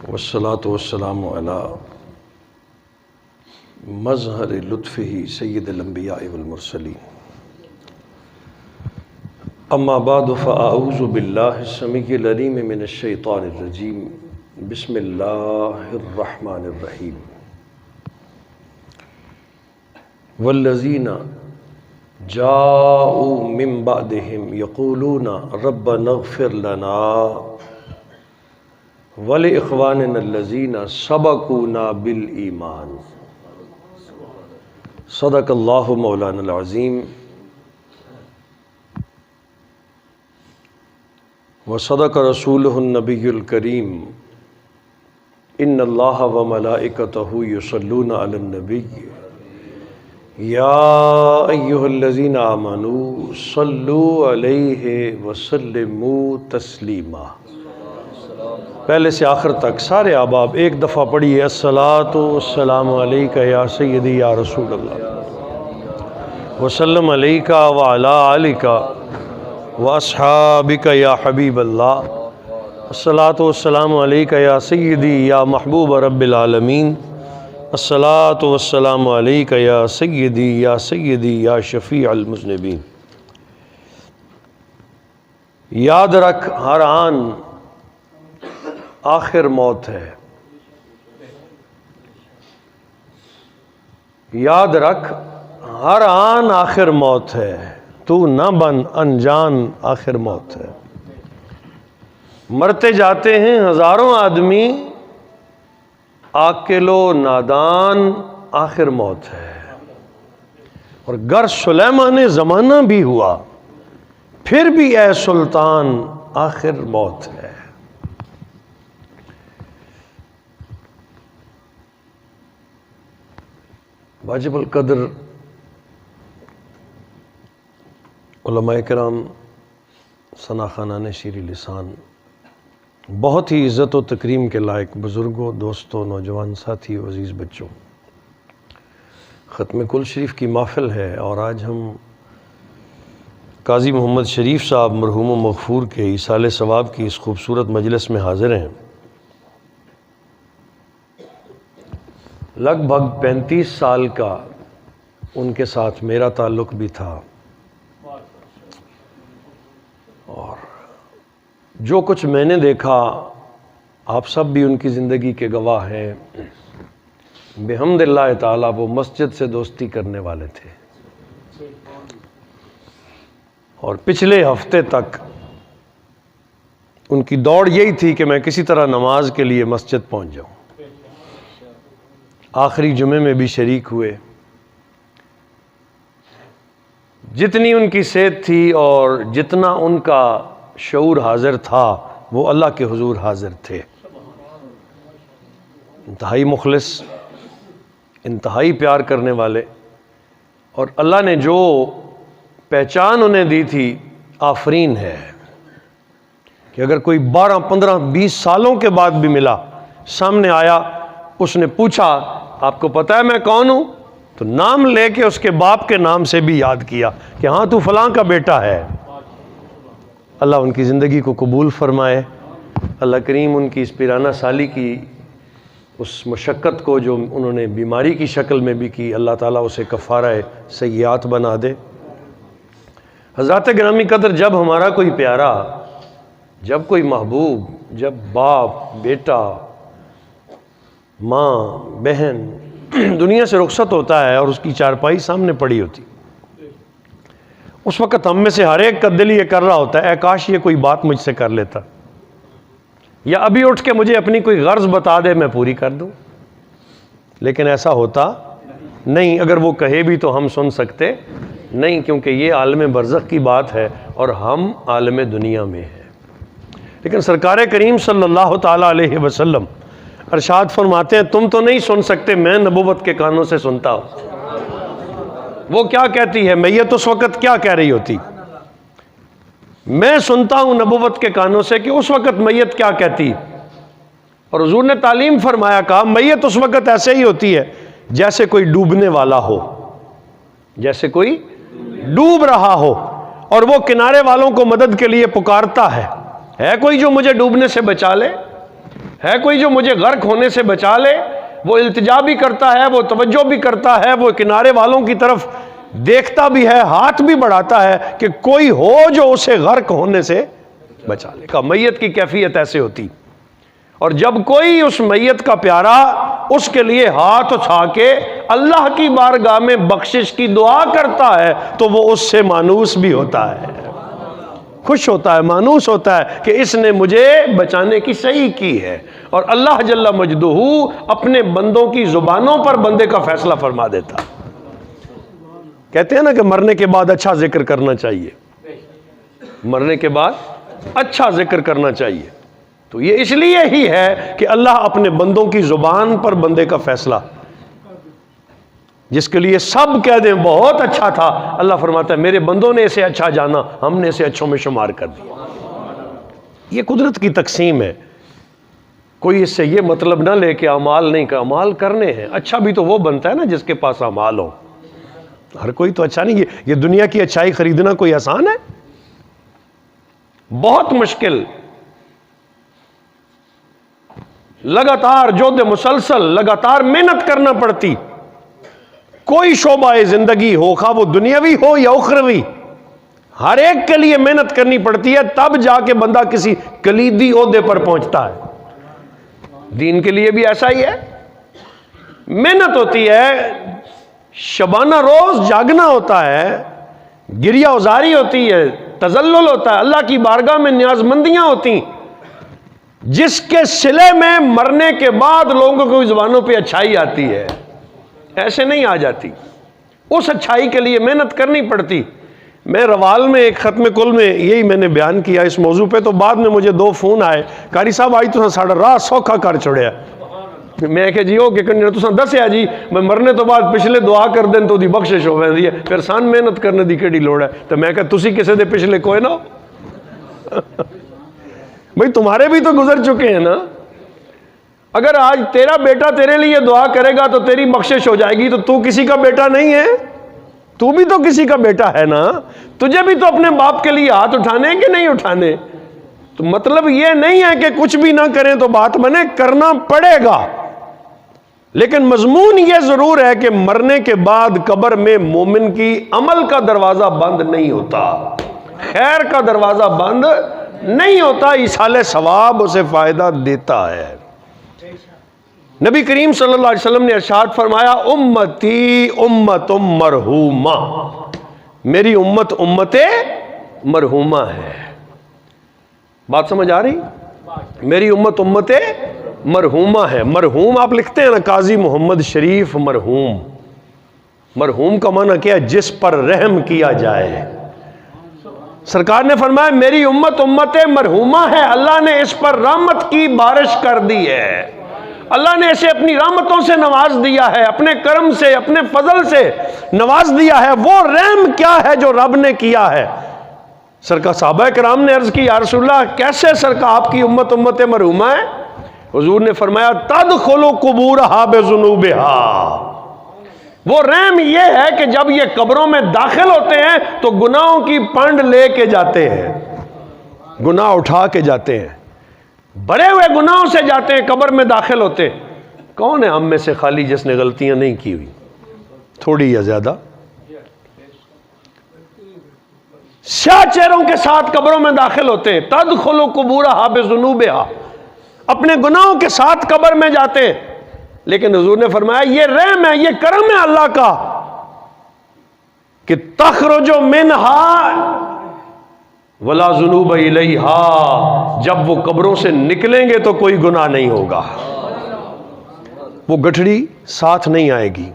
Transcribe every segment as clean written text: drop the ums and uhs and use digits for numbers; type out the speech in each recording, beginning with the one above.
والصلاة والسلام علی مظہر لطفہ سید الانبیاء والمرسلین اما بعد فاعوذ باللہ السمیع العلیم من الشیطان الرجیم بسم اللہ الرحمن الرحیم والذین جاءوا من بعدهم یقولون ربنا اغفر لنا وَلِإِخْوَانِنَا الَّذِينَ سَبَقُونَا بِالْإِيمَانِ صدق اللہ مولانا العظیم وصدق رسولہ النبی الکریم ان اللہ وملائکتہ یصلون علی النبی یا ایہا الذین آمنوا صلوا علیہ وسلموا تسلیما۔ پہلے سے آخر تک سارے احباب ایک دفعہ پڑھیے الصلاۃ والسلام علیکہ یا سیدی یا رسول اللہ وسلم علیکہ وعلی آلکہ واصحابکہ یا حبیب اللہ الصلاۃ والسلام علیکہ یا سیدی یا محبوب رب العالمین الصلاۃ والسلام علیکہ یا سیدی یا شفیع المذنبین۔ یاد رکھ ہر آن آخر موت ہے، یاد رکھ ہر آن آخر موت ہے، تو نہ بن انجان آخر موت ہے۔ مرتے جاتے ہیں ہزاروں آدمی، عاقل و نادان آخر موت ہے، اور گر سلیمان زمانہ بھی ہوا پھر بھی اے سلطان آخر موت ہے۔ واجب القدر علماء کرام، ثنا خانان شیریں لسان، بہت ہی عزت و تکریم کے لائق بزرگوں، دوستوں، نوجوان ساتھیوں، عزیز بچوں، ختم کل شریف کی محفل ہے، اور آج ہم قاضی محمد شریف صاحب مرحوم و مغفور کے ایصال ثواب کی اس خوبصورت مجلس میں حاضر ہیں۔ لگ بھگ 35 سال کا ان کے ساتھ میرا تعلق بھی تھا، اور جو کچھ میں نے دیکھا آپ سب بھی ان کی زندگی کے گواہ ہیں۔ بحمد اللہ تعالیٰ وہ مسجد سے دوستی کرنے والے تھے، اور پچھلے ہفتے تک ان کی دوڑ یہی تھی کہ میں کسی طرح نماز کے لیے مسجد پہنچ جاؤں۔ آخری جمعے میں بھی شریک ہوئے۔ جتنی ان کی صحت تھی اور جتنا ان کا شعور حاضر تھا وہ اللہ کے حضور حاضر تھے۔ انتہائی مخلص، انتہائی پیار کرنے والے، اور اللہ نے جو پہچان انہیں دی تھی آفرین ہے کہ اگر کوئی 12 15 20 سالوں کے بعد بھی ملا، سامنے آیا، اس نے پوچھا آپ کو پتہ ہے میں کون ہوں، تو نام لے کے اس کے باپ کے نام سے بھی یاد کیا کہ ہاں تو فلاں کا بیٹا ہے۔ اللہ ان کی زندگی کو قبول فرمائے۔ اللہ کریم ان کی اس پیرانہ سالی کی اس مشقت کو جو انہوں نے بیماری کی شکل میں بھی کی، اللہ تعالیٰ اسے کفارہ سیئات بنا دے۔ حضرات گرامی قدر، جب ہمارا کوئی پیارا، جب کوئی محبوب، جب باپ، بیٹا، ماں، بہن دنیا سے رخصت ہوتا ہے اور اس کی چارپائی سامنے پڑی ہوتی، اس وقت ہم میں سے ہر ایک کا دل یہ کر رہا ہوتا ہے اے کاش یہ کوئی بات مجھ سے کر لیتا، یا ابھی اٹھ کے مجھے اپنی کوئی غرض بتا دے میں پوری کر دوں۔ لیکن ایسا ہوتا نہیں۔ اگر وہ کہے بھی تو ہم سن سکتے نہیں، کیونکہ یہ عالم برزخ کی بات ہے اور ہم عالم دنیا میں ہیں۔ لیکن سرکار کریم صلی اللہ تعالیٰ علیہ وسلم ارشاد فرماتے ہیں تم تو نہیں سن سکتے، میں نبوت کے کانوں سے سنتا ہوں۔ وہ کیا کہتی ہے میت اس وقت کیا کہہ رہی ہوتی؟ میں سنتا ہوں نبوت کے کانوں سے کہ اس وقت میت کیا کہتی، اور حضور نے تعلیم فرمایا، کہا میت اس وقت ایسے ہی ہوتی ہے جیسے کوئی ڈوبنے والا ہو، جیسے کوئی ڈوب رہا ہو، اور وہ کنارے والوں کو مدد کے لیے پکارتا ہے کوئی جو مجھے ڈوبنے سے بچا لے؟ ہے کوئی جو مجھے غرق ہونے سے بچا لے؟ وہ التجا بھی کرتا ہے، وہ توجہ بھی کرتا ہے، وہ کنارے والوں کی طرف دیکھتا بھی ہے، ہاتھ بھی بڑھاتا ہے کہ کوئی ہو جو اسے غرق ہونے سے بچا لے گا۔ میت کی کیفیت ایسے ہوتی، اور جب کوئی اس میت کا پیارا اس کے لیے ہاتھ اٹھا کے اللہ کی بارگاہ میں بخشش کی دعا کرتا ہے تو وہ اس سے مانوس بھی ہوتا ہے، خوش ہوتا ہے، مانوس ہوتا ہے کہ اس نے مجھے بچانے کی صحیح کی ہے۔ اور اللہ جل مجدہ اپنے بندوں کی زبانوں پر بندے کا فیصلہ فرما دیتا۔ کہتے ہیں نا کہ مرنے کے بعد اچھا ذکر کرنا چاہیے، مرنے کے بعد اچھا ذکر کرنا چاہیے، تو یہ اس لیے ہی ہے کہ اللہ اپنے بندوں کی زبان پر بندے کا فیصلہ، جس کے لیے سب کہہ دیں بہت اچھا تھا، اللہ فرماتا ہے میرے بندوں نے اسے اچھا جانا، ہم نے اسے اچھوں میں شمار کر دیا۔ یہ قدرت کی تقسیم ہے، کوئی اس سے یہ مطلب نہ لے کہ اعمال نہیں کہ اعمال کرنے ہیں۔ اچھا بھی تو وہ بنتا ہے نا جس کے پاس اعمال ہو، ہر کوئی تو اچھا نہیں۔ یہ دنیا کی اچھائی خریدنا کوئی آسان ہے؟ بہت مشکل، لگاتار جہد مسلسل، لگاتار محنت کرنا پڑتی۔ کوئی شعبہ زندگی ہو، خواہ وہ دنیاوی ہو یا اخروی، ہر ایک کے لیے محنت کرنی پڑتی ہے، تب جا کے بندہ کسی کلیدی عہدے پر پہنچتا ہے۔ دین کے لیے بھی ایسا ہی ہے، محنت ہوتی ہے، شبانہ روز جاگنا ہوتا ہے، گریہ ازاری ہوتی ہے، تذلل ہوتا ہے، اللہ کی بارگاہ میں نیاز مندیاں ہوتی، جس کے صلے میں مرنے کے بعد لوگوں کی زبانوں پہ اچھائی آتی ہے، ایسے نہیں آ جاتی۔ اس اچھائی کے لیے محنت کرنی پڑتی۔ میں روال میں ایک ختم کل میں یہی میں نے بیان کیا اس موضوع پہ، تو بعد میں مجھے 2 فون آئے، قاری صاحب آج تو ساڑھا راہ سوکھا کر چھوڑیا۔ میں کہ جی ہو کہ تساں دسیا جی میں مرنے تو بعد پچھلے دعا کر دیں تو دی بخشش ہو ویندی ہے، پھر سان محنت کرنے دی کیڑی لوڑ ہے؟ تو میں کہ تسی کسے دے پچھلے کوئی نہ ہو بھئی تمہارے بھی تو گزر چکے ہیں نا۔ اگر آج تیرا بیٹا تیرے لیے دعا کرے گا تو تیری بخشش ہو جائے گی، تو تو کسی کا بیٹا نہیں ہے؟ تو بھی تو کسی کا بیٹا ہے نا، تجھے بھی تو اپنے باپ کے لیے ہاتھ اٹھانے ہیں کہ نہیں اٹھانے؟ تو مطلب یہ نہیں ہے کہ کچھ بھی نہ کریں تو بات بنے، کرنا پڑے گا، لیکن مضمون یہ ضرور ہے کہ مرنے کے بعد قبر میں مومن کی عمل کا دروازہ بند نہیں ہوتا، خیر کا دروازہ بند نہیں ہوتا، ایصال ثواب اسے فائدہ دیتا ہے۔ نبی کریم صلی اللہ علیہ وسلم نے ارشاد فرمایا امتی امت مرحومہ، میری امت امت مرحومہ ہے۔ بات سمجھ آ رہی؟ میری امت امت مرحومہ ہے۔ مرحوم آپ لکھتے ہیں نا، قاضی محمد شریف مرحوم، مرحوم کا معنی کیا ہے؟ جس پر رحم کیا جائے۔ سرکار نے فرمایا میری امت امت مرحومہ ہے، اللہ نے اس پر رحمت کی بارش کر دی ہے، اللہ نے اسے اپنی رحمتوں سے نواز دیا ہے، اپنے کرم سے، اپنے فضل سے نواز دیا ہے۔ وہ رحم کیا ہے جو رب نے کیا ہے؟ سرکار صحابہ کرام نے عرض کی یا رسول اللہ کیسے سرکار آپ کی امت امت مرحومہ ہے؟ حضور نے فرمایا تدخل قبورہا بذنوبہا، وہ رحم یہ ہے کہ جب یہ قبروں میں داخل ہوتے ہیں تو گناہوں کی پنڈ لے کے جاتے ہیں، گناہ اٹھا کے جاتے ہیں، بڑے ہوئے گناہوں سے جاتے ہیں، قبر میں داخل ہوتے ہیں۔ کون ہے ہم میں سے خالی جس نے غلطیاں نہیں کی ہوئی، تھوڑی یا زیادہ؟ سیاہ چہروں کے ساتھ قبروں میں داخل ہوتے ہیں، تدخل قبورہا بذنوبہا، اپنے گناہوں کے ساتھ قبر میں جاتے ہیں، لیکن حضور نے فرمایا یہ رحم ہے، یہ کرم ہے اللہ کا کہ تخرج منہا ولا ذنوب الیہا، جب وہ قبروں سے نکلیں گے تو کوئی گناہ نہیں ہوگا، وہ گٹھڑی ساتھ نہیں آئے گی۔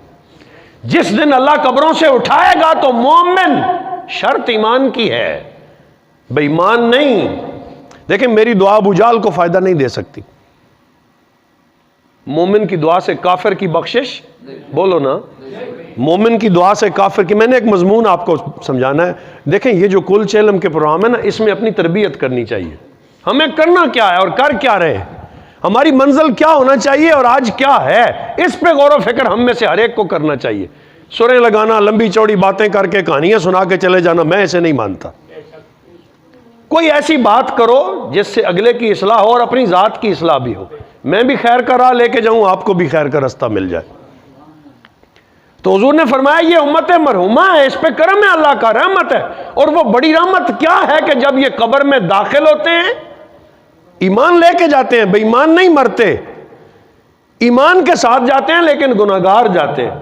جس دن اللہ قبروں سے اٹھائے گا تو مومن، شرط ایمان کی ہے، بے ایمان نہیں۔ دیکھیں میری دعا ابو جہل کو فائدہ نہیں دے سکتی، مومن کی دعا سے کافر کی بخشش، بولو نا، مومن کی دعا سے کافر کی۔ میں نے ایک مضمون آپ کو سمجھانا ہے، دیکھیں یہ جو کل چیلم کے پروگرام ہے نا، اس میں اپنی تربیت کرنی چاہیے، ہمیں کرنا کیا ہے اور کر کیا رہے ہیں، ہماری منزل کیا ہونا چاہیے اور آج کیا ہے، اس پہ غور و فکر ہم میں سے ہر ایک کو کرنا چاہیے۔ سریں لگانا، لمبی چوڑی باتیں کر کے کہانیاں سنا کے چلے جانا، میں اسے نہیں مانتا۔ کوئی ایسی بات کرو جس سے اگلے کی اصلاح ہو اور اپنی ذات کی اصلاح بھی ہو۔ میں بھی خیر کا راہ لے کے جاؤں، آپ کو بھی خیر کا راستہ مل جائے۔ تو حضور نے فرمایا یہ امت مرحومہ ہے، اس پہ کرم ہے، اللہ کا رحمت ہے۔ اور وہ بڑی رحمت کیا ہے کہ جب یہ قبر میں داخل ہوتے ہیں ایمان لے کے جاتے ہیں، بے ایمان نہیں مرتے، ایمان کے ساتھ جاتے ہیں لیکن گناہگار جاتے ہیں،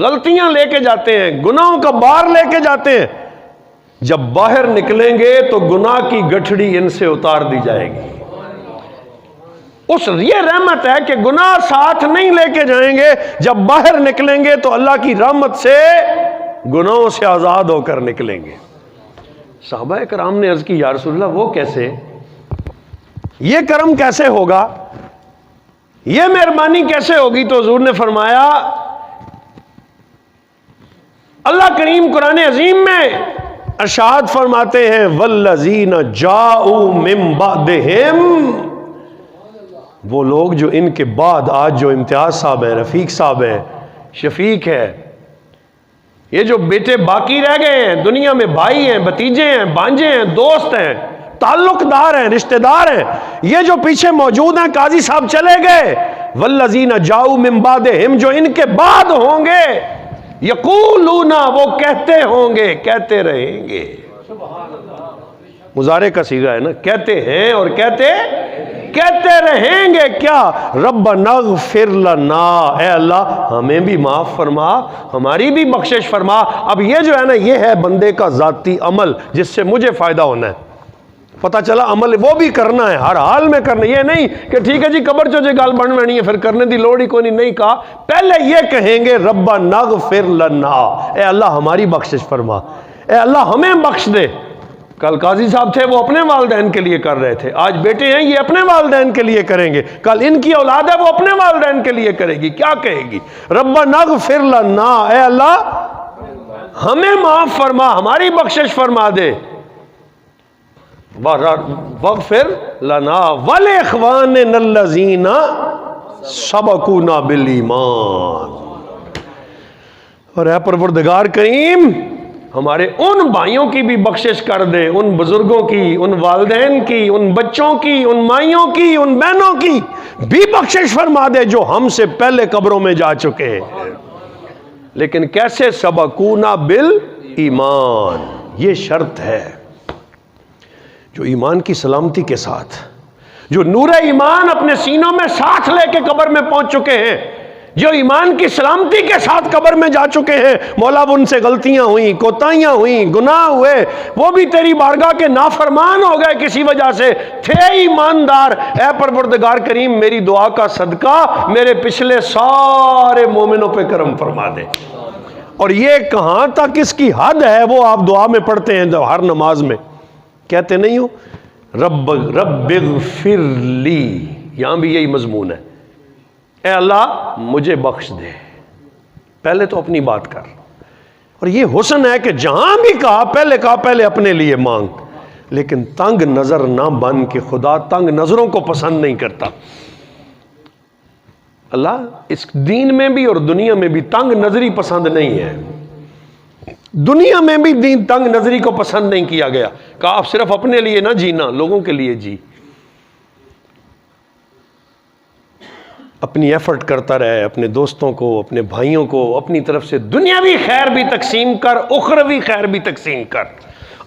غلطیاں لے کے جاتے ہیں، گناہوں کا بار لے کے جاتے ہیں۔ جب باہر نکلیں گے تو گناہ کی گٹھڑی ان سے اتار دی جائے گی۔ یہ رحمت ہے کہ گناہ ساتھ نہیں لے کے جائیں گے، جب باہر نکلیں گے تو اللہ کی رحمت سے گناہوں سے آزاد ہو کر نکلیں گے۔ صحابہ کرام نے عرض کی یا رسول اللہ وہ کیسے، یہ کرم کیسے ہوگا، یہ مہربانی کیسے ہوگی؟ تو حضور نے فرمایا اللہ کریم قرآن عظیم میں ارشاد فرماتے ہیں والذین جاؤوا من بعدہم، وہ لوگ جو ان کے بعد، آج جو امتیاز صاحب ہیں، رفیق صاحب ہیں، شفیق ہے، یہ جو بیٹے باقی رہ گئے ہیں دنیا میں، بھائی ہیں، بھتیجے ہیں، بانجے ہیں، دوست ہیں، تعلق دار ہیں، رشتہ دار ہیں، یہ جو پیچھے موجود ہیں، قاضی صاحب چلے گئے، والذین جاؤوا من بعدہم، جو ان کے بعد ہوں گے، یقولون، وہ کہتے ہوں گے، کہتے رہیں گے، مضارع کا صیغہ ہے نا، کہتے ہیں اور کہتے رہیں گے کیا؟ ربنا اغفر لنا، اے اللہ ہمیں بھی معاف فرما، ہماری بھی بخشش فرما۔ اب یہ جو ہے نا، یہ ہے بندے کا ذاتی عمل جس سے مجھے فائدہ ہونا ہے۔ پتہ چلا عمل وہ بھی کرنا ہے، ہر حال میں کرنا، یہ نہیں کہ ٹھیک ہے جی قبر چو جے گل بن وینی ہے پھر کرنے دی لوڑ ہی کوئی نہیں کہا، پہلے یہ کہیں گے ربنا اغفر لنا، اے اللہ ہماری بخشش فرما، اے اللہ ہمیں بخش دے۔ کل قاضی صاحب تھے وہ اپنے والدین کے لیے کر رہے تھے، آج بیٹے ہیں یہ اپنے والدین کے لیے کریں گے، کل ان کی اولاد ہے وہ اپنے والدین کے لیے کرے گی، کیا کہے گی؟ ربنا اغفر لنا، اے اللہ ہمیں معاف فرما، ہماری بخشش فرما دے، واغفر لنا ولاخواننا الذین سبقونا بالایمان، اور اے پروردگار کریم ہمارے ان بھائیوں کی بھی بخشش کر دے، ان بزرگوں کی، ان والدین کی، ان بچوں کی، ان مائیوں کی، ان بہنوں کی بھی بخشش فرما دے جو ہم سے پہلے قبروں میں جا چکے ہیں۔ لیکن کیسے؟ سبقونا بالایمان، یہ شرط ہے۔ جو ایمان کی سلامتی کے ساتھ، جو نور ایمان اپنے سینوں میں ساتھ لے کے قبر میں پہنچ چکے ہیں، جو ایمان کی سلامتی کے ساتھ قبر میں جا چکے ہیں، مولا ان سے غلطیاں ہوئیں، کوتاہیاں ہوئیں، گناہ ہوئے، وہ بھی تیری بارگاہ کے نافرمان ہو گئے کسی وجہ سے، تھے ایماندار، اے پروردگار کریم میری دعا کا صدقہ میرے پچھلے سارے مومنوں پہ کرم فرما دے۔ اور یہ کہاں تک اس کی حد ہے وہ آپ دعا میں پڑھتے ہیں ہر نماز میں، کہتے نہیں ہو رب اغفر لی، یہاں بھی یہی مضمون ہے، اے اللہ مجھے بخش دے، پہلے تو اپنی بات کر۔ اور یہ حسن ہے کہ جہاں بھی کہا پہلے اپنے لیے مانگ، لیکن تنگ نظر نہ بن کے، خدا تنگ نظروں کو پسند نہیں کرتا۔ اللہ اس دین میں بھی اور دنیا میں بھی تنگ نظری پسند نہیں ہے، دنیا میں بھی دین تنگ نظری کو پسند نہیں کیا گیا، کہا آپ صرف اپنے لیے نہ جینا، لوگوں کے لیے جی، اپنی ایفرٹ کرتا رہے، اپنے دوستوں کو، اپنے بھائیوں کو اپنی طرف سے دنیاوی خیر بھی تقسیم کر، اخروی خیر بھی تقسیم کر،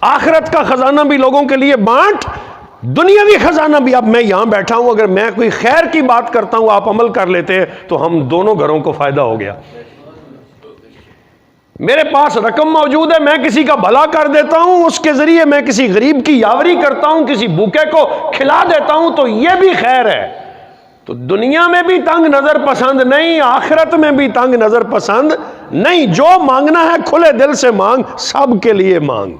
آخرت کا خزانہ بھی لوگوں کے لیے بانٹ، دنیاوی خزانہ بھی۔ اب میں یہاں بیٹھا ہوں، اگر میں کوئی خیر کی بات کرتا ہوں آپ عمل کر لیتے ہیں تو ہم دونوں گھروں کو فائدہ ہو گیا۔ میرے پاس رقم موجود ہے، میں کسی کا بھلا کر دیتا ہوں، اس کے ذریعے میں کسی غریب کی یاوری کرتا ہوں، کسی بھوکے کو کھلا دیتا ہوں، تو یہ بھی خیر ہے۔ تو دنیا میں بھی تنگ نظر پسند نہیں، آخرت میں بھی تنگ نظر پسند نہیں، جو مانگنا ہے کھلے دل سے مانگ، سب کے لیے مانگ۔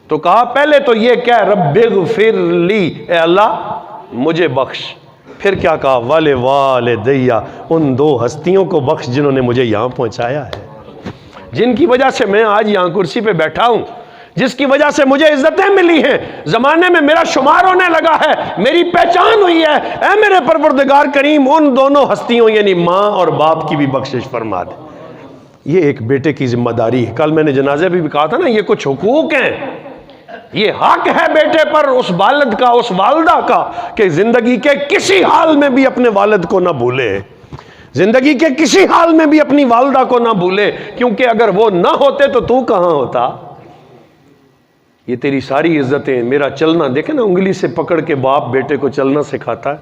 تو کہا پہلے تو یہ کہہ رب اغفر لی، اے اللہ مجھے بخش، پھر کیا کہا ولوالدی، ان دو ہستیوں کو بخش جنہوں نے مجھے یہاں پہنچایا ہے، جن کی وجہ سے میں آج یہاں کرسی پہ بیٹھا ہوں، جس کی وجہ سے مجھے عزتیں ملی ہیں، زمانے میں میرا شمار ہونے لگا ہے، میری پہچان ہوئی ہے، اے میرے پروردگار کریم ان دونوں ہستیوں یعنی ماں اور باپ کی بھی بخشش فرما دے۔ یہ ایک بیٹے کی ذمہ داری ہے۔ کل میں نے جنازے بھی کہا تھا نا، یہ کچھ حقوق ہیں، یہ حق ہے بیٹے پر اس والد کا، اس والدہ کا، کہ زندگی کے کسی حال میں بھی اپنے والد کو نہ بھولے، زندگی کے کسی حال میں بھی اپنی والدہ کو نہ بھولے، کیونکہ اگر وہ نہ ہوتے تو کہاں ہوتا؟ یہ تیری ساری عزتیں، میرا چلنا، دیکھیں نا انگلی سے پکڑ کے باپ بیٹے کو چلنا سکھاتا ہے،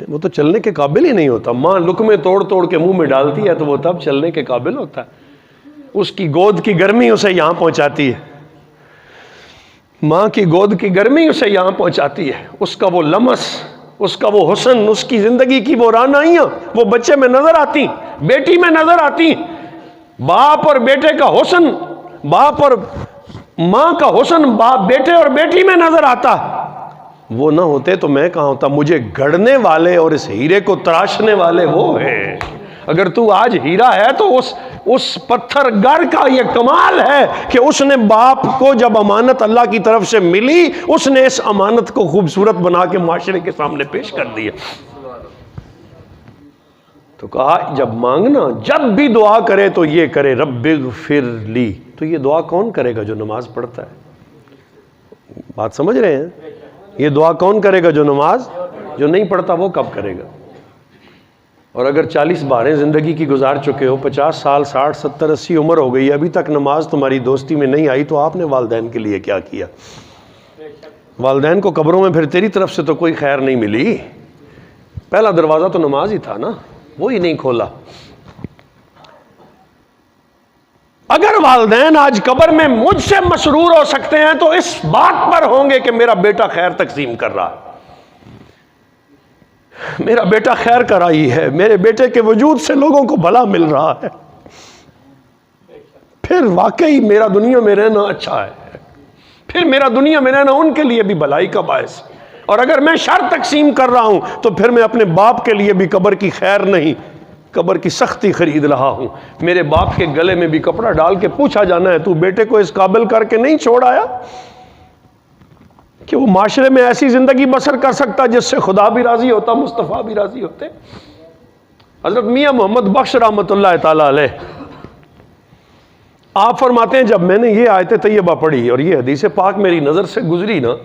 وہ تو چلنے کے قابل ہی نہیں ہوتا، ماں لقمے توڑ توڑ کے منہ میں ڈالتی ہے تو وہ تب چلنے کے قابل ہوتا ہے، اس کی گود کی گرمی اسے یہاں پہنچاتی ہے، ماں کی گود کی گرمی اسے یہاں پہنچاتی ہے، اس کا وہ لمس، اس کا وہ حسن، اس کی زندگی کی وہ رعنائیاں وہ بچے میں نظر آتی، بیٹی میں نظر آتی، باپ اور بیٹے کا حسن، باپ اور ماں کا حسن باپ بیٹے اور بیٹی میں نظر آتا، وہ نہ ہوتے تو میں کہاں ہوتا؟ مجھے گھڑنے والے اور اس ہیرے کو تراشنے والے وہ ہیں، اگر تو آج ہیرا ہے تو اس پتھر گر کا یہ کمال ہے کہ اس نے باپ کو جب امانت اللہ کی طرف سے ملی، اس نے اس امانت کو خوبصورت بنا کے معاشرے کے سامنے پیش کر دیا۔ تو کہا جب مانگنا، جب بھی دعا کرے تو یہ کرے رب اغفر لی۔ تو یہ دعا کون کرے گا؟ جو نماز پڑھتا ہے۔ بات سمجھ رہے ہیں؟ یہ دعا کون کرے گا؟ جو نماز، جو نہیں پڑھتا وہ کب کرے گا؟ اور اگر 40 باریں زندگی کی گزار چکے ہو، 50 سال، 60، 70، 80 عمر ہو گئی، ابھی تک نماز تمہاری دوستی میں نہیں آئی، تو آپ نے والدین کے لیے کیا کیا؟ والدین کو قبروں میں پھر تیری طرف سے تو کوئی خیر نہیں ملی، پہلا دروازہ تو نماز ہی تھا نا، وہی نہیں کھولا۔ اگر والدین آج قبر میں مجھ سے مسرور ہو سکتے ہیں تو اس بات پر ہوں گے کہ میرا بیٹا خیر تقسیم کر رہا ہے، میرا بیٹا خیر کرائی ہے، میرے بیٹے کے وجود سے لوگوں کو بھلا مل رہا ہے، پھر واقعی میرا دنیا میں رہنا اچھا ہے، پھر میرا دنیا میں رہنا ان کے لیے بھی بھلائی کا باعث۔ اور اگر میں شر تقسیم کر رہا ہوں تو پھر میں اپنے باپ کے لیے بھی قبر کی خیر نہیں، قبر کی سختی خرید رہا ہوں۔ میرے باپ کے گلے میں بھی کپڑا ڈال کے پوچھا جانا ہے، تو بیٹے کو اس قابل کر کے نہیں چھوڑ آیا کہ وہ معاشرے میں ایسی زندگی بسر کر سکتا جس سے خدا بھی راضی ہوتا، مصطفیٰ بھی راضی ہوتے۔ حضرت میاں محمد بخش رحمۃ اللہ تعالی علیہ آپ فرماتے ہیں جب میں نے یہ آیت طیبہ پڑھی اور یہ حدیث پاک میری نظر سے گزری نا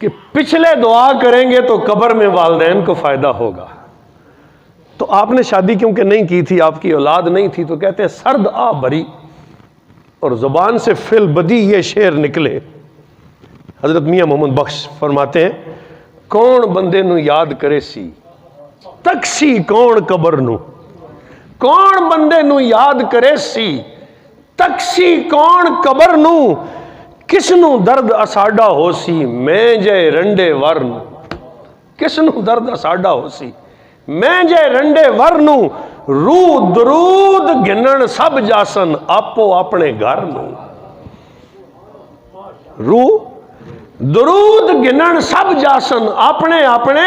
کہ پچھلے دعا کریں گے تو قبر میں والدین کو فائدہ ہوگا، تو آپ نے شادی کیونکہ نہیں کی تھی، آپ کی اولاد نہیں تھی، تو کہتے ہیں سرد آ بری اور زبان سے فل بدی یہ شعر نکلے۔ حضرت میاں محمد بخش فرماتے ہیں کون بندے نو یاد کرے سی تکسی کون قبر نو، کون بندے نو یاد کرے سی تکسی کون قبر نو، کس نو درد اساڈا ہو سی میں جے رنڈے ورن، کس نو درد اساڈا ہو سی میں جے رنڈے ورنو، رو درود گنن سب جاسن آپو اپنے گھر نو، رو درود گنن سب جاسن اپنے اپنے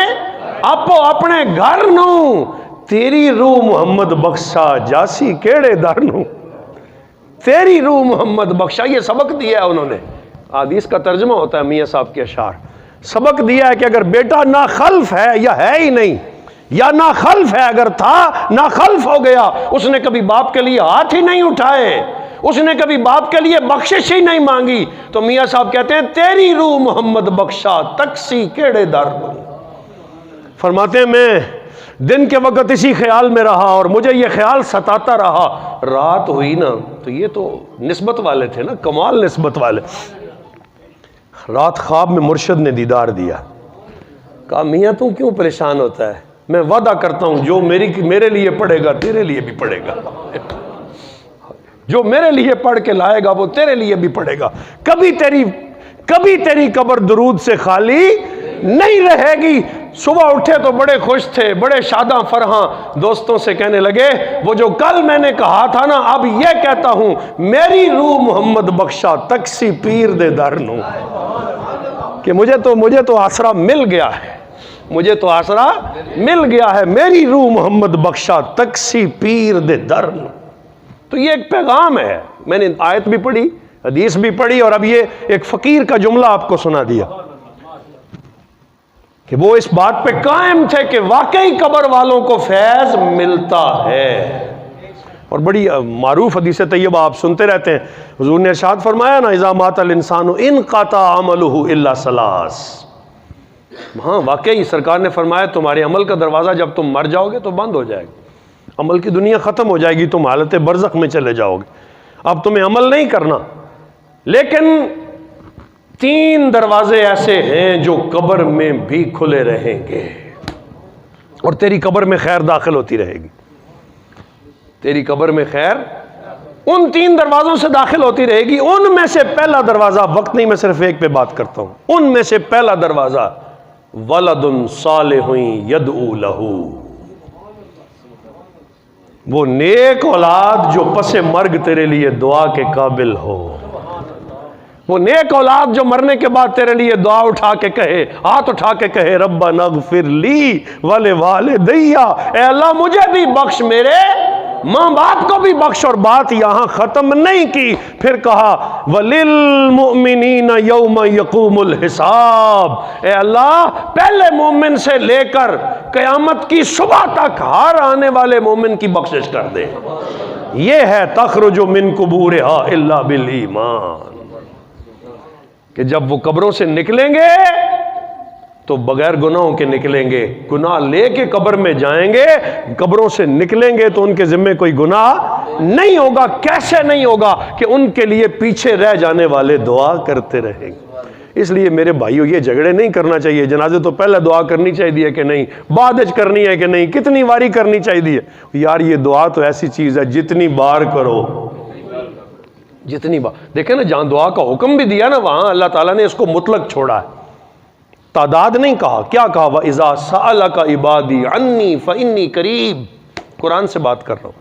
آپو اپنے گھر نو، تیری روح محمد بخشا جاسی کیڑے در نو، تیری روح محمد بخشا۔ یہ سبق دیا ہے انہوں نے، حدیث کا ترجمہ ہوتا ہے میاں صاحب کے اشعار، سبق دیا ہے کہ اگر بیٹا ناخلف ہے یا ہے ہی نہیں، یا ناخلف ہے، اگر تھا ناخلف ہو گیا، اس نے کبھی باپ کے لیے ہاتھ ہی نہیں اٹھائے، اس نے کبھی باپ کے لیے بخشش ہی نہیں مانگی، تو میاں صاحب کہتے ہیں تیری روح محمد بخشا تکسی کیڑے در نو۔ فرماتے ہیں میں دن کے وقت اسی خیال میں رہا اور مجھے یہ خیال ستاتا رہا، رات ہوئی نا، تو یہ تو نسبت والے تھے نا، کمال نسبت والے، رات خواب میں مرشد نے دیدار دیا، کہا میاں تو کیوں پریشان ہوتا ہے، میں وعدہ کرتا ہوں جو میرے لیے پڑھے گا تیرے لیے بھی پڑھے گا، جو میرے لیے پڑھ کے لائے گا وہ تیرے لیے بھی پڑھے گا، کبھی تیری قبر درود سے خالی نہیں رہے گی۔ صبح اٹھے تو بڑے خوش تھے، بڑے شاداں فرحاں، دوستوں سے کہنے لگے وہ جو کل میں نے کہا تھا نا اب یہ کہتا ہوں، میری روح محمد بخشا تکسی پیر دے در نو، کہ مجھے تو آسرا مل گیا ہے، مجھے تو آسرا مل گیا ہے، میری روح محمد بخشا تکسی پیر دے در نو۔ تو یہ ایک پیغام ہے، میں نے آیت بھی پڑھی، حدیث بھی پڑھی، اور اب یہ ایک فقیر کا جملہ آپ کو سنا دیا کہ وہ اس بات پہ قائم تھے کہ واقعی قبر والوں کو فیض ملتا ہے، اور بڑی معروف حدیث طیبہ آپ سنتے رہتے ہیں، حضور نے ارشاد فرمایا نا اذا مات الانسان انقطع عملہ الا ثلاث. ہاں واقعی سرکار نے فرمایا تمہارے عمل کا دروازہ جب تم مر جاؤ گے تو بند ہو جائے گا، عمل کی دنیا ختم ہو جائے گی، تم حالت برزخ میں چلے جاؤ گے، اب تمہیں عمل نہیں کرنا. لیکن 3 دروازے ایسے ہیں جو قبر میں بھی کھلے رہیں گے اور تیری قبر میں خیر داخل ہوتی رہے گی. تیری قبر میں خیر ان 3 دروازوں سے داخل ہوتی رہے گی. ان میں سے پہلا دروازہ، وقت نہیں میں صرف ایک پہ بات کرتا ہوں، ان میں سے پہلا دروازہ ولد صالح یدعو لہ، وہ نیک اولاد جو پس مرگ تیرے لیے دعا کے قابل ہو. وہ نیک اولاد جو مرنے کے بعد تیرے لیے دعا اٹھا کے کہے، ہاتھ اٹھا کے کہے ربنا اغفر لی ولوالدی، اے اللہ مجھے بھی بخش، میرے ماں باپ کو بھی بخش. اور بات یہاں ختم نہیں کی، پھر کہا وَلِلْمُؤْمِنِينَ يَوْمَ يَقُومُ الْحِسَابِ، اے اللہ پہلے مومن سے لے کر قیامت کی صبح تک ہر آنے والے مومن کی بخشش کر دے. یہ ہے تخرج من قبورها الا بالایمان، کہ جب وہ قبروں سے نکلیں گے تو بغیر گناہوں کے نکلیں گے، گناہ لے کے قبر میں جائیں گے، قبروں سے نکلیں گے تو ان کے ذمہ کوئی گناہ نہیں ہوگا. کیسے نہیں ہوگا؟ کہ ان کے لیے پیچھے رہ جانے والے دعا کرتے رہیں گے. اس لیے میرے بھائیو یہ جھگڑے نہیں کرنا چاہیے. جنازے تو پہلے دعا کرنی چاہیے کہ نہیں، بعد کرنی ہے کہ نہیں، کتنی باری کرنی چاہیے. یار یہ دعا تو ایسی چیز ہے جتنی بار کرو، جتنی بار. دیکھیں نا جہاں دعا کا حکم بھی دیا نا وہاں اللہ تعالیٰ نے اس کو مطلق چھوڑا ہے، تعداد نہیں کہا. کیا کہا؟ وَإِذَا سَأَلَكَ عِبَادِي عَنِّي فَإِنِّي قَرِيبٌ. قرآن سے بات کر رہا ہوں.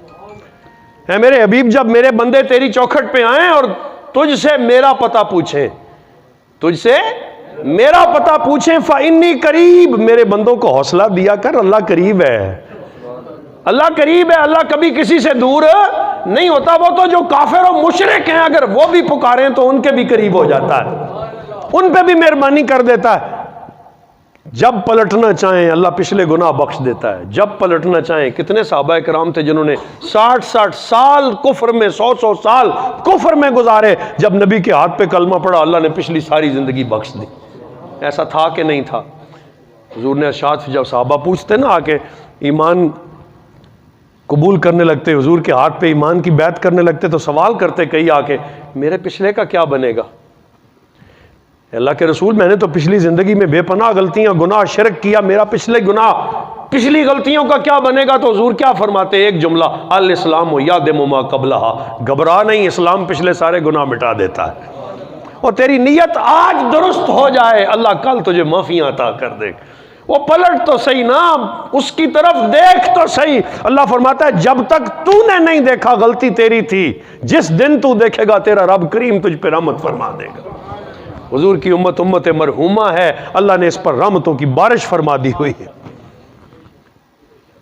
اے میرے حبیب جب میرے بندے تیری چوکھٹ پہ آئیں اور تجھ سے میرا پتہ پوچھیں، تجھ سے میرا پتہ پوچھیں، فَإِنِّي قَرِيبٌ، میرے بندوں کو حوصلہ دیا کر، اللہ قریب ہے، اللہ قریب ہے، اللہ کبھی کسی سے دور نہیں ہوتا. وہ تو جو کافر و مشرک ہیں اگر وہ بھی پکاریں تو ان کے بھی قریب ہو جاتا ہے، ان پہ بھی مہربانی کر دیتا ہے. جب پلٹنا چاہیں اللہ پچھلے گناہ بخش دیتا ہے، جب پلٹنا چاہیں. کتنے صحابہ کرام تھے جنہوں نے 60 سال کفر میں، 100 سال کفر میں گزارے، جب نبی کے ہاتھ پہ کلمہ پڑا اللہ نے پچھلی ساری زندگی بخش دی. ایسا تھا کہ نہیں تھا؟ حضور نے ارشاد، جب صحابہ پوچھتے نا آ کے ایمان قبول کرنے لگتے، حضور کے ہاتھ پہ ایمان کی بیعت کرنے لگتے، تو سوال کرتے کئی آ کے میرے پچھلے کا کیا بنے گا؟ اللہ کے رسول میں نے تو پچھلی زندگی میں بے پناہ غلطیاں، گناہ، شرک کیا، میرا پچھلے گناہ، پچھلی غلطیوں کا کیا بنے گا؟ تو حضور کیا فرماتے؟ ایک جملہ، الاسلام یادم ما قبلہا، گھبرا نہیں، اسلام پچھلے سارے گناہ مٹا دیتا ہے. اور تیری نیت آج درست ہو جائے اللہ کل تجھے معافیاں عطا کر دے. وہ پلٹ تو صحیح نا، اس کی طرف دیکھ تو صحیح. اللہ فرماتا ہے جب تک تو نے نہیں دیکھا غلطی تیری تھی، جس دن تو دیکھے گا تیرا رب کریم تجھ پہ رحمت فرما دے گا. حضور کی امت امت مرحومہ ہے، اللہ نے اس پر رحمتوں کی بارش فرما دی ہوئی ہے.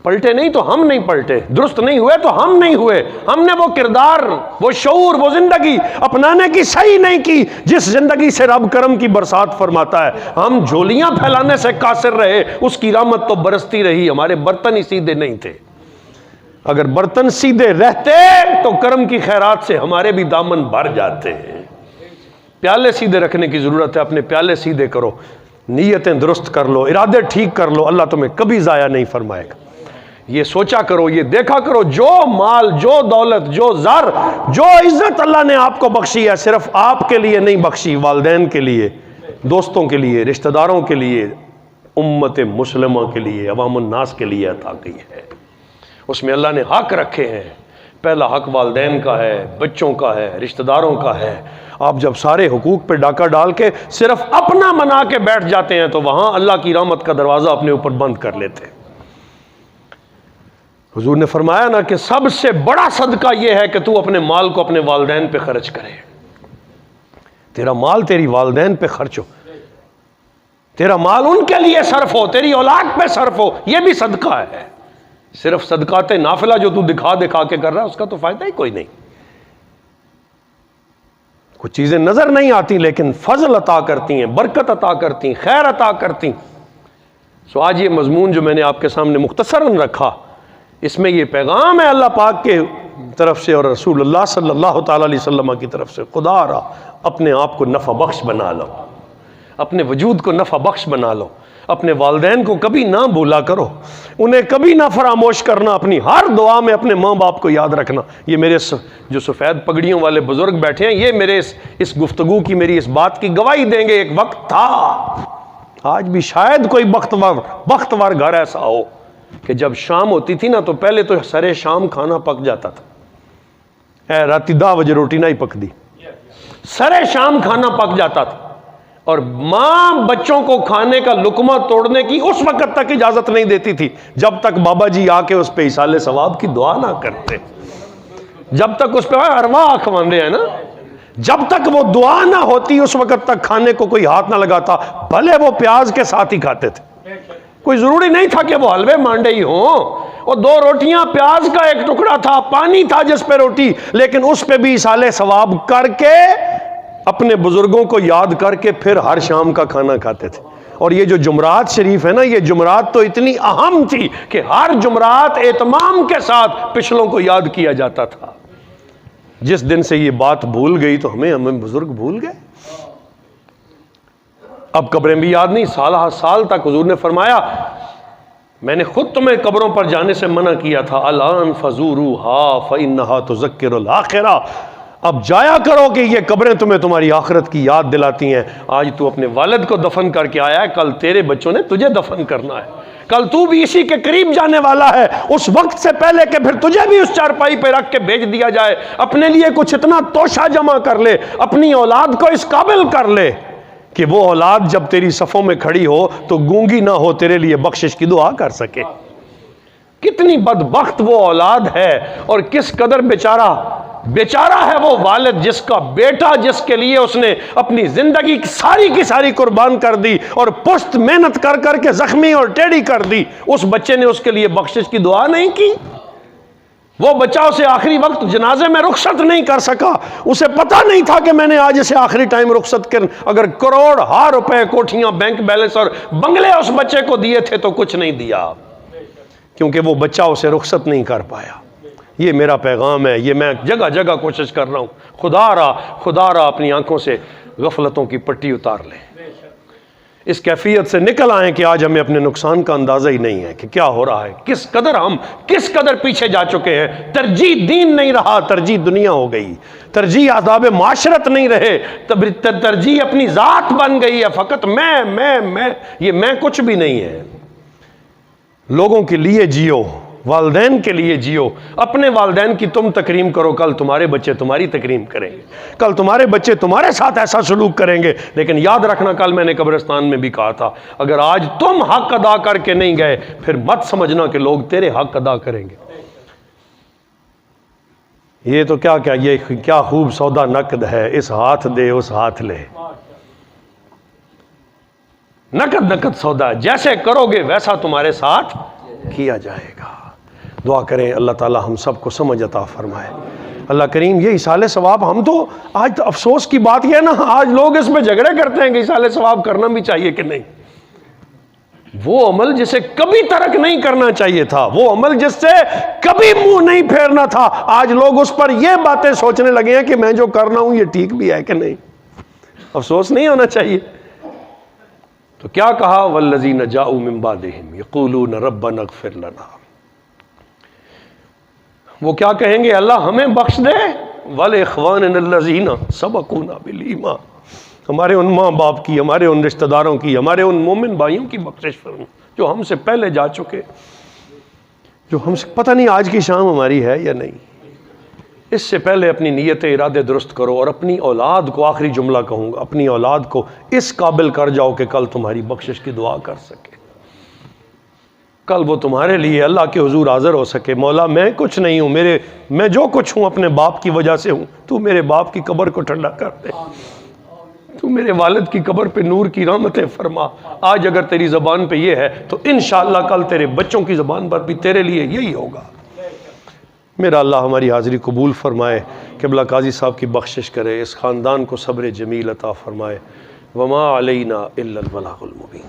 پلٹے نہیں تو ہم نہیں پلٹے، درست نہیں ہوئے تو ہم نہیں ہوئے. ہم نے وہ کردار، وہ شعور، وہ زندگی اپنانے کی صحیح نہیں کی جس زندگی سے رب کرم کی برسات فرماتا ہے. ہم جھولیاں پھیلانے سے قاصر رہے، اس کی رحمت تو برستی رہی. ہمارے برتن ہی سیدھے نہیں تھے. اگر برتن سیدھے رہتے تو کرم کی خیرات سے ہمارے بھی دامن بھر جاتے ہیں. پیالے سیدھے رکھنے کی ضرورت ہے. اپنے پیالے سیدھے کرو، نیتیں درست کر لو، ارادے ٹھیک کر لو، اللہ تمہیں کبھی ضائع نہیں فرمائے گا. یہ سوچا کرو، یہ دیکھا کرو، جو مال، جو دولت، جو زر، جو عزت اللہ نے آپ کو بخشی ہے صرف آپ کے لیے نہیں بخشی، والدین کے لیے، دوستوں کے لیے، رشتہ داروں کے لیے، امت مسلمہ کے لیے، عوام الناس کے لیے عطا کی ہے. اس میں اللہ نے حق رکھے ہیں. پہلا حق والدین کا ہے، بچوں کا ہے، رشتہ داروں کا ہے. آپ جب سارے حقوق پہ ڈاکہ ڈال کے صرف اپنا منا کے بیٹھ جاتے ہیں تو وہاں اللہ کی رحمت کا دروازہ اپنے اوپر بند کر لیتے ہیں. حضور نے فرمایا نا کہ سب سے بڑا صدقہ یہ ہے کہ تو اپنے مال کو اپنے والدین پہ خرچ کرے. تیرا مال تیری والدین پہ خرچ ہو، تیرا مال ان کے لیے صرف ہو، تیری اولاد پہ صرف ہو. یہ بھی صدقہ ہے. صرف صدقات نافلہ جو تو دکھا دکھا کے کر رہا ہے اس کا تو فائدہ ہی کوئی نہیں. کچھ چیزیں نظر نہیں آتی لیکن فضل عطا کرتی ہیں، برکت عطا کرتی ہیں، خیر عطا کرتی ہیں. سو آج یہ مضمون جو میں نے آپ کے سامنے مختصراً رکھا، اس میں یہ پیغام ہے اللہ پاک کے طرف سے اور رسول اللہ صلی اللہ تعالیٰ علیہ وسلم کی طرف سے، خدا را اپنے آپ کو نفع بخش بنا لو، اپنے وجود کو نفع بخش بنا لو، اپنے والدین کو کبھی نہ بھولا کرو، انہیں کبھی نہ فراموش کرنا، اپنی ہر دعا میں اپنے ماں باپ کو یاد رکھنا۔ یہ میرے جو سفید پگڑیوں والے بزرگ بیٹھے ہیں، یہ میرے اس گفتگو کی، میری اس بات کی گواہی دیں گے۔ ایک وقت تھا، آج بھی شاید کوئی بختور گھر ایسا ہو کہ جب شام ہوتی تھی نا تو پہلے تو سرے شام کھانا پک جاتا تھا، اے راتی 10 بجے روٹی نہیں پک دی، سرے شام کھانا پک جاتا تھا، اور ماں بچوں کو کھانے کا لقمہ توڑنے کی اس وقت تک اجازت نہیں دیتی تھی جب تک بابا جی آ کے اس پہ ایصال ثواب کی دعا نہ کرتے، جب تک اس پہ ارواح کھواندے ہیں نا، جب تک وہ دعا نہ ہوتی اس وقت تک کھانے کو کوئی ہاتھ نہ لگاتا، بھلے وہ پیاز کے ساتھ ہی کھاتے تھے، کوئی ضروری نہیں تھا کہ وہ حلوے مانڈے ہی ہوں، وہ 2 روٹیاں، پیاز کا ایک ٹکڑا تھا، پانی تھا جس پہ روٹی، لیکن اس پہ بھی ایصال ثواب کر کے اپنے بزرگوں کو یاد کر کے پھر ہر شام کا کھانا کھاتے تھے۔ اور یہ جو جمعرات شریف ہے نا، یہ جمعرات تو اتنی اہم تھی کہ ہر جمعرات اہتمام کے ساتھ پچھلوں کو یاد کیا جاتا تھا۔ جس دن سے یہ بات بھول گئی تو ہمیں بزرگ بھول گئے، اب قبریں بھی یاد نہیں۔ سال تک حضور نے فرمایا، میں نے خود تمہیں قبروں پر جانے سے منع کیا تھا، الان فزوروها فانها تذکر الاخرہ، اب جایا کرو کہ یہ قبریں تمہیں تمہاری آخرت کی یاد دلاتی ہیں۔ آج تو اپنے والد کو دفن کر کے آیا ہے، کل تیرے بچوں نے تجھے دفن کرنا ہے، کل تو بھی اسی کے قریب جانے والا ہے، اس وقت سے پہلے کہ پھر تجھے بھی اس چارپائی پہ رکھ کے بھیج دیا جائے۔ اپنے لیے کچھ اتنا توشہ جمع کر لے، اپنی اولاد کو اس قابل کر لے کہ وہ اولاد جب تیری صفوں میں کھڑی ہو تو گونگی نہ ہو، تیرے لیے بخشش کی دعا کر سکے۔ کتنی بدبخت وہ اولاد ہے، اور کس قدر بیچارہ ہے وہ والد جس کا بیٹا، جس کے لیے اس نے اپنی زندگی کی ساری قربان کر دی اور پشت محنت کر کر کے زخمی اور ٹیڑھی کر دی، اس بچے نے اس کے لیے بخشش کی دعا نہیں کی۔ وہ بچہ اسے آخری وقت جنازے میں رخصت نہیں کر سکا، اسے پتہ نہیں تھا کہ میں نے آج اسے آخری ٹائم رخصت کر، اگر کروڑ ہار روپے، کوٹھیاں، بینک بیلنس اور بنگلے اس بچے کو دیے تھے تو کچھ نہیں دیا، کیونکہ وہ بچہ اسے رخصت نہیں کر پایا۔ یہ میرا پیغام ہے، یہ میں جگہ جگہ کوشش کر رہا ہوں، خدا را اپنی آنکھوں سے غفلتوں کی پٹی اتار لیں، اس کیفیت سے نکل آئیں کہ آج ہمیں اپنے نقصان کا اندازہ ہی نہیں ہے کہ کیا ہو رہا ہے، کس قدر پیچھے جا چکے ہیں۔ ترجیح دین نہیں رہا، ترجیح دنیا ہو گئی، ترجیح آداب معاشرت نہیں رہے، ترجیح اپنی ذات بن گئی ہے، فقط میں، یہ میں کچھ بھی نہیں ہے۔ لوگوں کے لیے جیو، والدین کے لیے جیو، اپنے والدین کی تم تکریم کرو، کل تمہارے بچے تمہاری تکریم کریں گے، کل تمہارے بچے تمہارے ساتھ ایسا سلوک کریں گے۔ لیکن یاد رکھنا، کل میں نے قبرستان میں بھی کہا تھا، اگر آج تم حق ادا کر کے نہیں گئے، پھر مت سمجھنا کہ لوگ تیرے حق ادا کریں گے۔ یہ تو یہ کیا خوب سودا نقد ہے، اس ہاتھ دے اس ہاتھ لے، نقد سودا، جیسے کرو گے ویسا تمہارے ساتھ کیا جائے گا۔ دعا کریں اللہ تعالیٰ ہم سب کو سمجھ عطا فرمائے۔ اللہ کریم یہ ایصال ثواب، ہم تو آج تو افسوس کی بات یہ ہے نا، آج لوگ اس میں جھگڑے کرتے ہیں کہ ایصال ثواب کرنا بھی چاہیے کہ نہیں۔ وہ عمل جسے کبھی ترک نہیں کرنا چاہیے تھا، وہ عمل جس سے کبھی منہ نہیں پھیرنا تھا، آج لوگ اس پر یہ باتیں سوچنے لگے ہیں کہ میں جو کر رہا ہوں یہ ٹھیک بھی ہے کہ نہیں۔ افسوس نہیں ہونا چاہیے۔ تو کیا کہا، والذین جاؤوا من بعدہم یقولون ربنا اغفر لنا، وہ کیا کہیں گے، اللہ ہمیں بخش دے، ولاخواننا الذین سبقونا بالایمان، ہمارے ان ماں باپ کی، ہمارے ان رشتہ داروں کی، ہمارے ان مومن بھائیوں کی بخشش فرما جو ہم سے پہلے جا چکے، جو ہم سے پتہ نہیں آج کی شام ہماری ہے یا نہیں۔ اس سے پہلے اپنی نیت ارادے درست کرو، اور اپنی اولاد کو، آخری جملہ کہوں گا، اپنی اولاد کو اس قابل کر جاؤ کہ کل تمہاری بخشش کی دعا کر سکے، کل وہ تمہارے لیے اللہ کے حضور حاضر ہو سکے، مولا میں کچھ نہیں ہوں، میں جو کچھ ہوں اپنے باپ کی وجہ سے ہوں، تو میرے باپ کی قبر کو ٹھنڈا کر دے، تو میرے والد کی قبر پہ نور کی رحمتیں فرما۔ آج اگر تیری زبان پہ یہ ہے تو انشاءاللہ کل تیرے بچوں کی زبان پر بھی تیرے لیے یہی ہوگا۔ میرا اللہ ہماری حاضری قبول فرمائے، قبلہ قاضی صاحب کی بخشش کرے، اس خاندان کو صبر جمیل عطا فرمائے۔ وما علینا الا البلاغ المبین۔